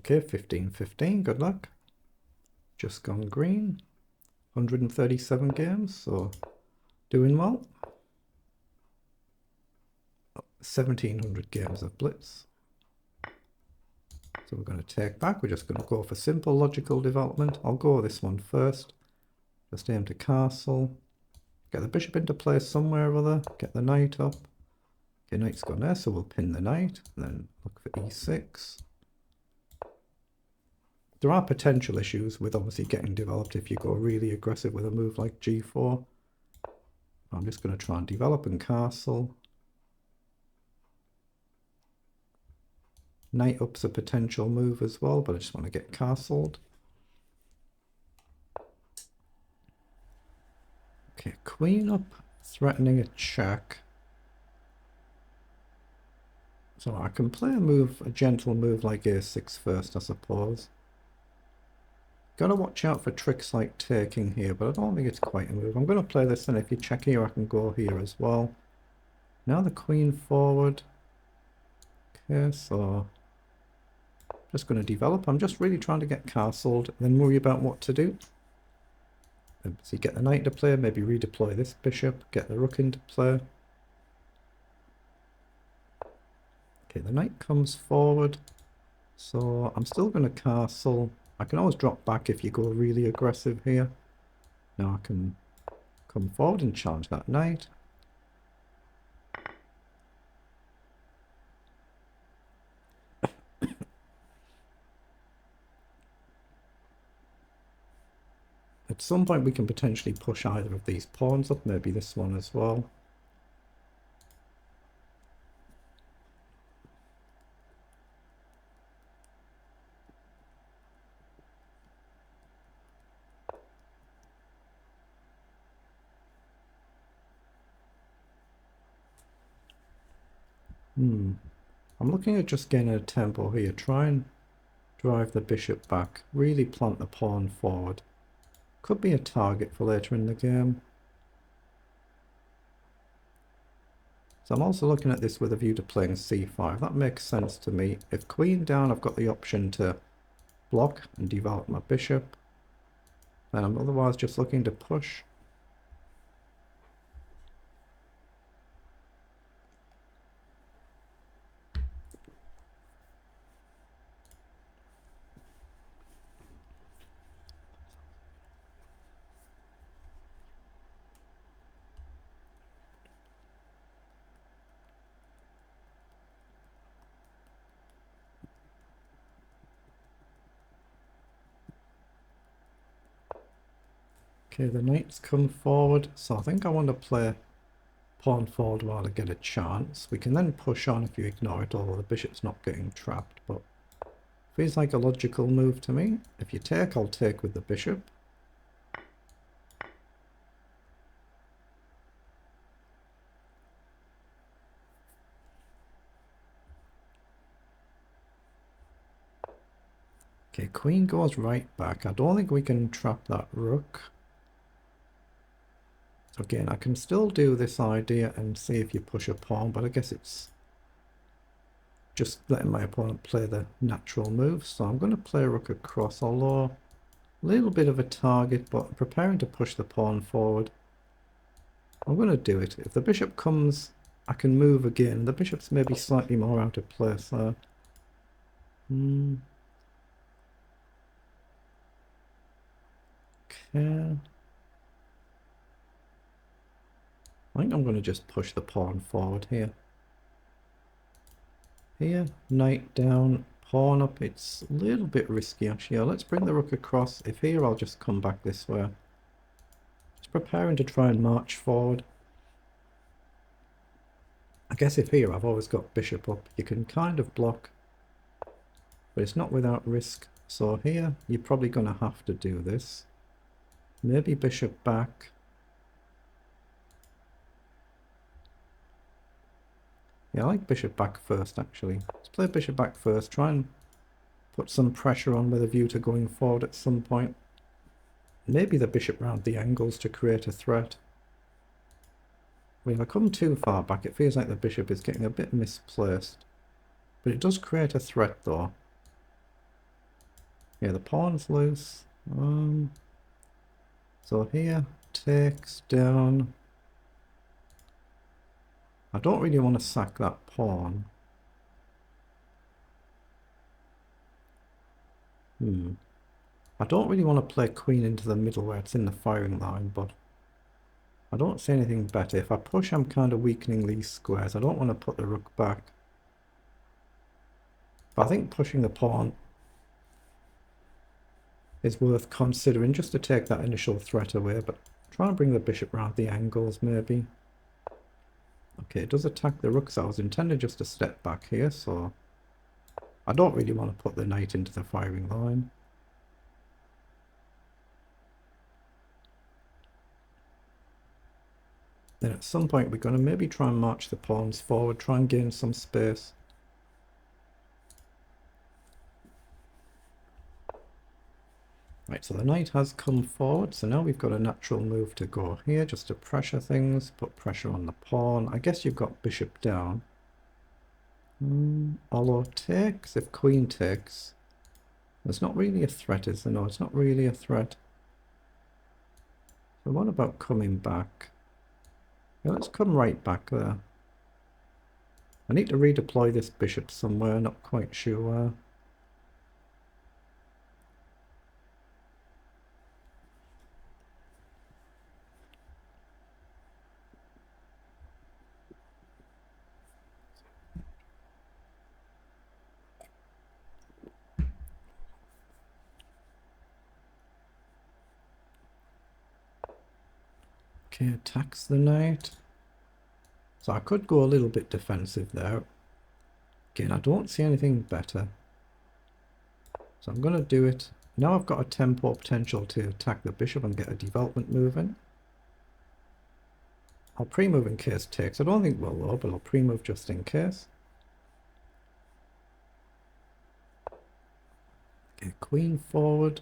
Okay, 15-15, good luck. Just gone green. 137 games, so doing well. 1700 games of blitz. So we're going to take back. We're just going to go for simple logical development. I'll go this one first. Just aim to castle. Get the bishop into place somewhere or other. Get the knight up. Okay, knight's gone there, so we'll pin the knight. And then look for e6. There are potential issues with obviously getting developed if you go really aggressive with a move like g4. I'm just going to try and develop and castle. Knight up's a potential move as well, but I just want to get castled. Okay, queen up, threatening a check. So I can play a gentle move like a6 first, I suppose. Gotta watch out for tricks like taking here, but I don't think it's quite a move. I'm going to play this, and if you check here, I can go here as well. Now the queen forward. Okay, so just going to develop. I'm just really trying to get castled, then worry about what to do. So you get the knight to play, maybe redeploy this bishop, get the rook into play. Okay, the knight comes forward, so I'm still going to castle. I can always drop back if you go really aggressive here. Now I can come forward and challenge that knight. At some point we can potentially push either of these pawns up, maybe this one as well. I'm looking at just getting a tempo here. Try and drive the bishop back. Really plant the pawn forward. Could be a target for later in the game. So I'm also looking at this with a view to playing c5. That makes sense to me. If queen down, I've got the option to block and develop my bishop. Then I'm otherwise just looking to push. Okay, the knight's come forward, so I think I want to play pawn forward while I get a chance. We can then push on if you ignore it, although the bishop's not getting trapped, but feels like a logical move to me. If you take, I'll take with the bishop. Okay, queen goes right back. I don't think we can trap that rook. So again, I can still do this idea and see if you push a pawn, but I guess it's just letting my opponent play the natural move. So I'm going to play rook across, although a little bit of a target, but I'm preparing to push the pawn forward. I'm going to do it. If the bishop comes, I can move again. The bishop's maybe slightly more out of place there. Okay. I think I'm going to just push the pawn forward here. Here, knight down, pawn up. It's a little bit risky actually. Let's bring the rook across. If here, I'll just come back this way. Just preparing to try and march forward. I guess if here, I've always got bishop up. You can kind of block, but it's not without risk. So here, you're probably going to have to do this. Maybe bishop back. Yeah, I like bishop back first, actually. Let's play bishop back first. Try and put some pressure on with a view to going forward at some point. Maybe the bishop round the angles to create a threat. I mean, if I come too far back, it feels like the bishop is getting a bit misplaced. But it does create a threat, though. Yeah, the pawn's loose. So here, takes down. I don't really want to sack that pawn. I don't really want to play queen into the middle where it's in the firing line, but I don't see anything better. If I push, I'm kind of weakening these squares. I don't want to put the rook back. But I think pushing the pawn is worth considering just to take that initial threat away, but try and bring the bishop round the angles maybe. Okay, it does attack the rook, so I was intended just to step back here, so I don't really want to put the knight into the firing line. Then at some point we're going to maybe try and march the pawns forward, try and gain some space. Right, so the knight has come forward, so now we've got a natural move to go here, just to pressure things, put pressure on the pawn. I guess you've got bishop down. Although takes, if queen takes, there's not really a threat, is there? No, it's not really a threat. So what about coming back? Yeah, let's come right back there. I need to redeploy this bishop somewhere, not quite sure where. Okay, attacks the knight. So I could go a little bit defensive there. Again, I don't see anything better. So I'm going to do it. Now I've got a tempo potential to attack the bishop and get a development move in. I'll pre-move in case takes. I don't think we'll though, but I'll pre-move just in case. Okay, queen forward.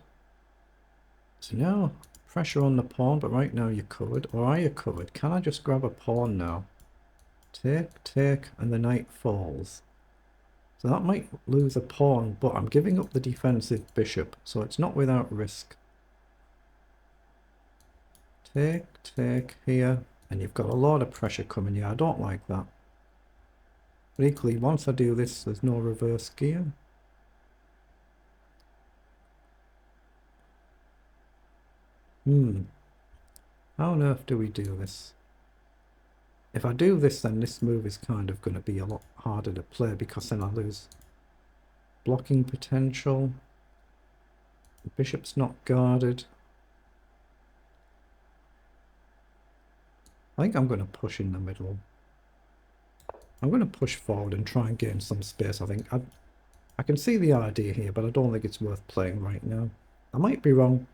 So now pressure on the pawn, but right now you're covered. Or are you covered? Can I just grab a pawn now? Take, take, and the knight falls. So that might lose a pawn, but I'm giving up the defensive bishop, so it's not without risk. Take, take here, and you've got a lot of pressure coming here. I don't like that. But equally, once I do this, there's no reverse gear. How on earth do we do this? If I do this, then this move is kind of going to be a lot harder to play because then I lose blocking potential. The bishop's not guarded. I think I'm going to push in the middle. I'm going to push forward and try and gain some space. I think I can see the idea here, but I don't think it's worth playing right now. I might be wrong.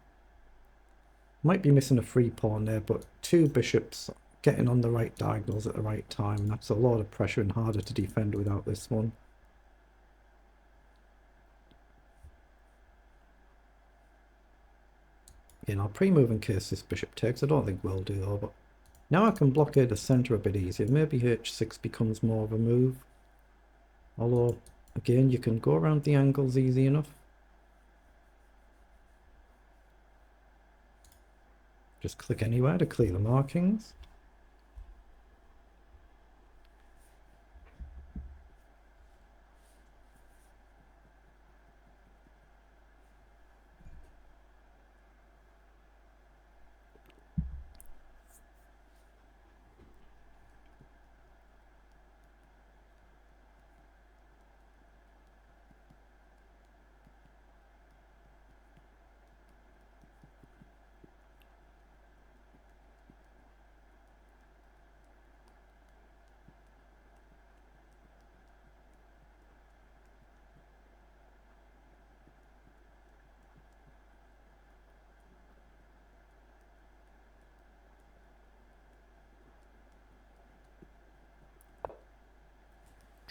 Might be missing a free pawn there, but two bishops getting on the right diagonals at the right time. That's a lot of pressure and harder to defend without this one. Again, I'll pre-move in case this bishop takes. I don't think we'll do though, but now I can blockade the centre a bit easier. Maybe h6 becomes more of a move. Although, again, you can go around the angles easy enough. Just click anywhere to clear the markings.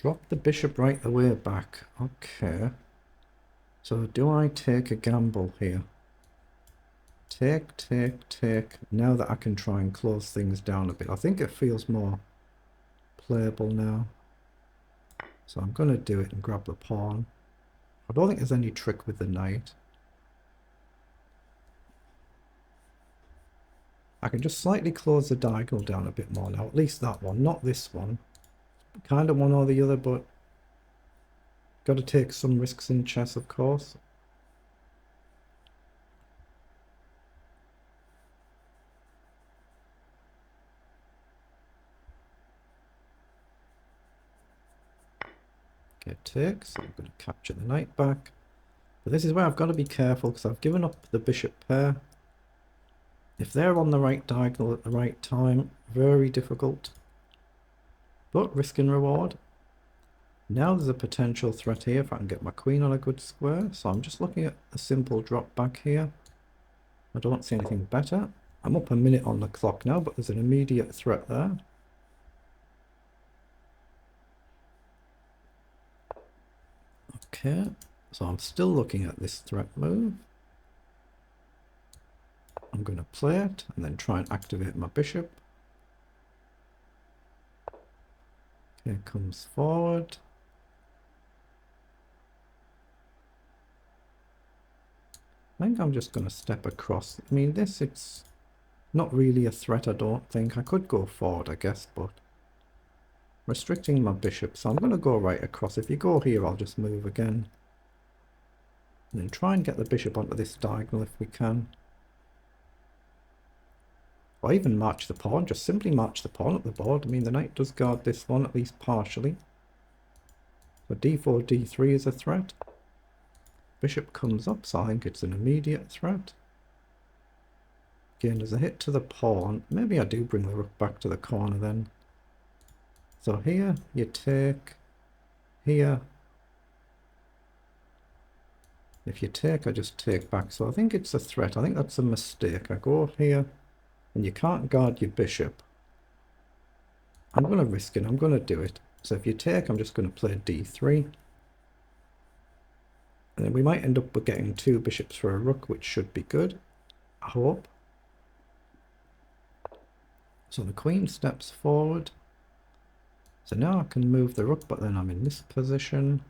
Drop the bishop right the way back. Okay. So do I take a gamble here? Take, take, take. Now that I can try and close things down a bit. I think it feels more playable now. So I'm going to do it and grab the pawn. I don't think there's any trick with the knight. I can just slightly close the diagonal down a bit more now, at least that one, not this one. Kind of one or the other, but got to take some risks in chess, of course. Okay, takes. I'm going to capture the knight back. But this is where I've got to be careful because I've given up the bishop pair. If they're on the right diagonal at the right time, very difficult. But risk and reward. Now there's a potential threat here if I can get my queen on a good square. So I'm just looking at a simple drop back here. I don't see anything better. I'm up a minute on the clock now, but there's an immediate threat there. Okay, so I'm still looking at this threat move. I'm going to play it and then try and activate my bishop. Okay, comes forward. I think I'm just going to step across. I mean, it's not really a threat, I don't think. I could go forward, I guess, but restricting my bishop, so I'm going to go right across. If you go here, I'll just move again. And then try and get the bishop onto this diagonal if we can. Or even march the pawn, just simply march the pawn up the board. I mean, the knight does guard this one, at least partially. So d4, d3 is a threat. Bishop comes up, so I think it's an immediate threat. Again, there's a hit to the pawn. Maybe I do bring the rook back to the corner then. So here, you take. Here. If you take, I just take back. So I think it's a threat. I think that's a mistake. I go here, and you can't guard your bishop. I'm going to risk it. I'm going to do it. So if you take, I'm just going to play d3. And then we might end up with getting two bishops for a rook, which should be good. I hope. So the queen steps forward. So now I can move the rook, but then I'm in this position.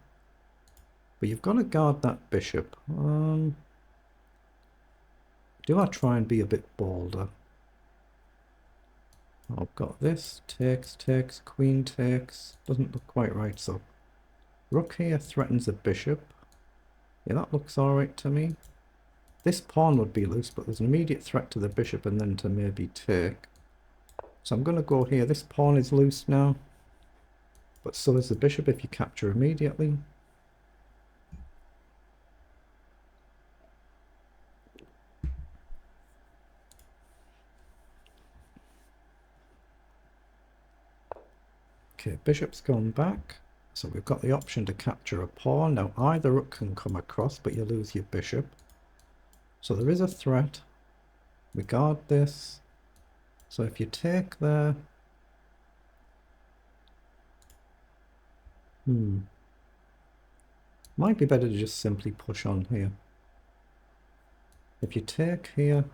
But you've got to guard that bishop. Do I try and be a bit bolder? I've got this. Takes, takes, queen takes. Doesn't look quite right, so rook here threatens the bishop. Yeah, that looks alright to me. This pawn would be loose, but there's an immediate threat to the bishop and then to maybe take. So I'm going to go here. This pawn is loose now. But so is the bishop if you capture immediately. Okay, bishop's gone back. So we've got the option to capture a pawn. Now either rook can come across, but you lose your bishop. So there is a threat. We guard this. So if you take there... Might be better to just simply push on here. If you take here,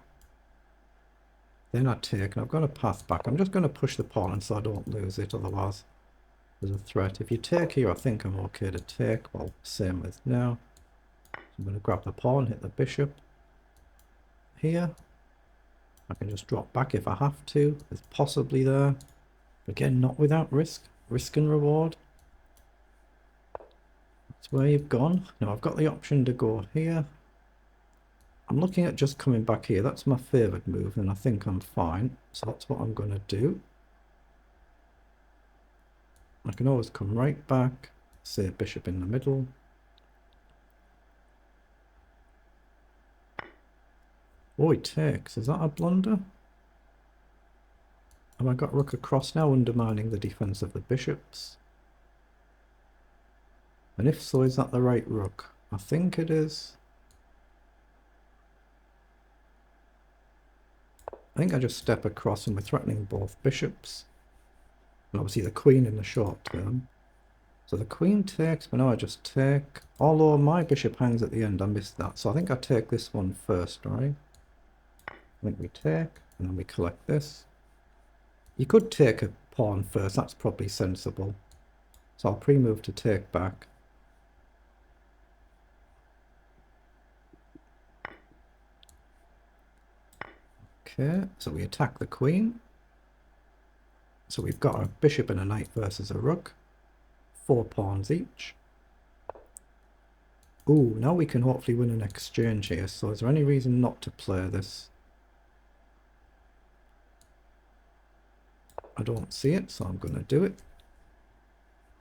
then I take, and I've got a path back. I'm just going to push the pawn so I don't lose it, otherwise there's a threat. If you take here, I think I'm okay to take. Well, same as now. So I'm going to grab the pawn, hit the bishop. Here, I can just drop back if I have to. It's possibly there. Again, not without risk. Risk and reward. That's where you've gone. Now I've got the option to go here. I'm looking at just coming back here. That's my favoured move, and I think I'm fine. So that's what I'm going to do. I can always come right back, say bishop in the middle. Oh, he takes. Is that a blunder? Have I got rook across now, undermining the defence of the bishops? And if so, is that the right rook? I think it is. I think I just step across and we're threatening both bishops. And obviously the queen in the short term. So the queen takes, but now I just take. Although my bishop hangs at the end, I missed that. So I think I take this one first, right? I think we take, and then we collect this. You could take a pawn first, that's probably sensible. So I'll pre-move to take back. Okay, so we attack the queen. So we've got a bishop and a knight versus a rook. 4 pawns each. Ooh, now we can hopefully win an exchange here. So is there any reason not to play this? I don't see it, so I'm going to do it.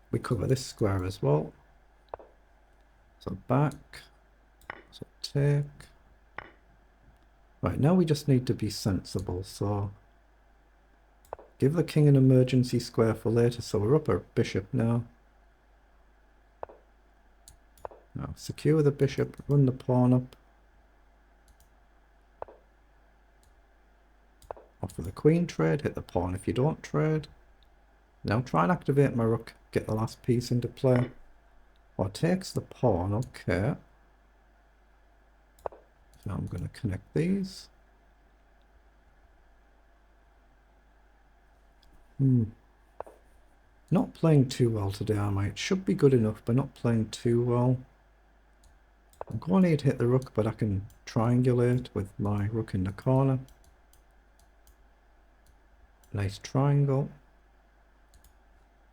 We cover this square as well. So back. So take. Right, now we just need to be sensible. So give the king an emergency square for later. So we're up our bishop now. Now secure the bishop, run the pawn up. Offer the queen trade, hit the pawn if you don't trade. Now try and activate my rook, get the last piece into play. Or takes the pawn, okay. So I'm going to connect these. Not playing too well today, am I? It should be good enough, but not playing too well. I'm going to need to hit the rook, but I can triangulate with my rook in the corner. Nice triangle.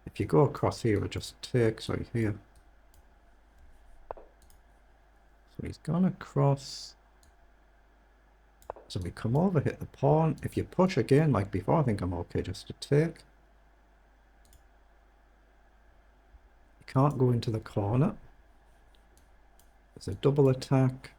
If you go across here, it just takes right here. So he's gone across. So we come over, hit the pawn. If you push again, like before, I think I'm okay just to take. You can't go into the corner. There's a double attack.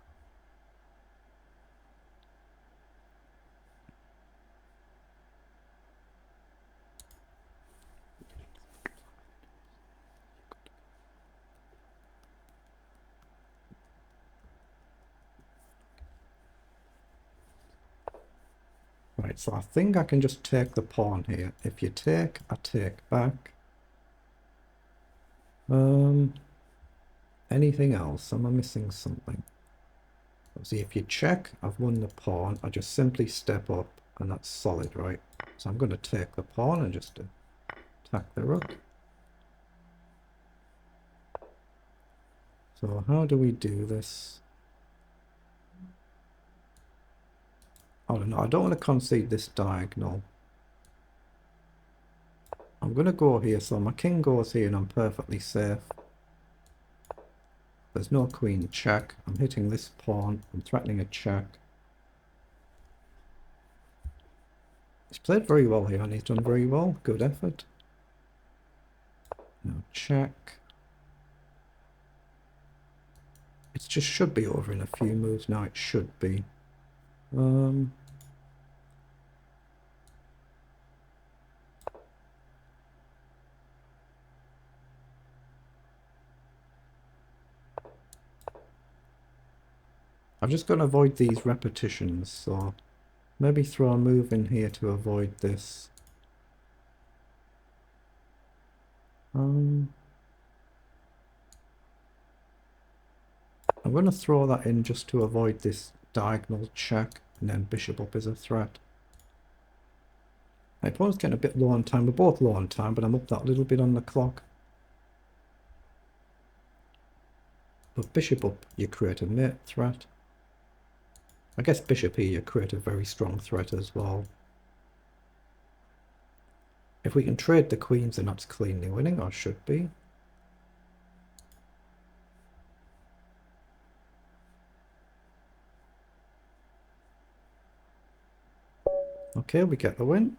Right, so I think I can just take the pawn here. If you take, I take back. Anything else? Am I missing something? See, if you check, I've won the pawn. I just simply step up, and that's solid, right? So I'm going to take the pawn and just attack the rook. So how do we do this? I don't know. I don't want to concede this diagonal. I'm going to go here, so my king goes here and I'm perfectly safe. There's no queen check. I'm hitting this pawn. I'm threatening a check. He's played very well here and he's done very well. Good effort. Now check. It just should be over in a few moves now. It should be. I'm just going to avoid these repetitions, so maybe throw a move in here to avoid this. I'm going to throw that in just to avoid this diagonal check, and then bishop up is a threat. My opponent's getting a bit low on time. We're both low on time, but I'm up that little bit on the clock. But bishop up, you create a mate threat. I guess bishop here, you create a very strong threat as well. If we can trade the queens, then that's cleanly winning, or should be. Okay, we get the win.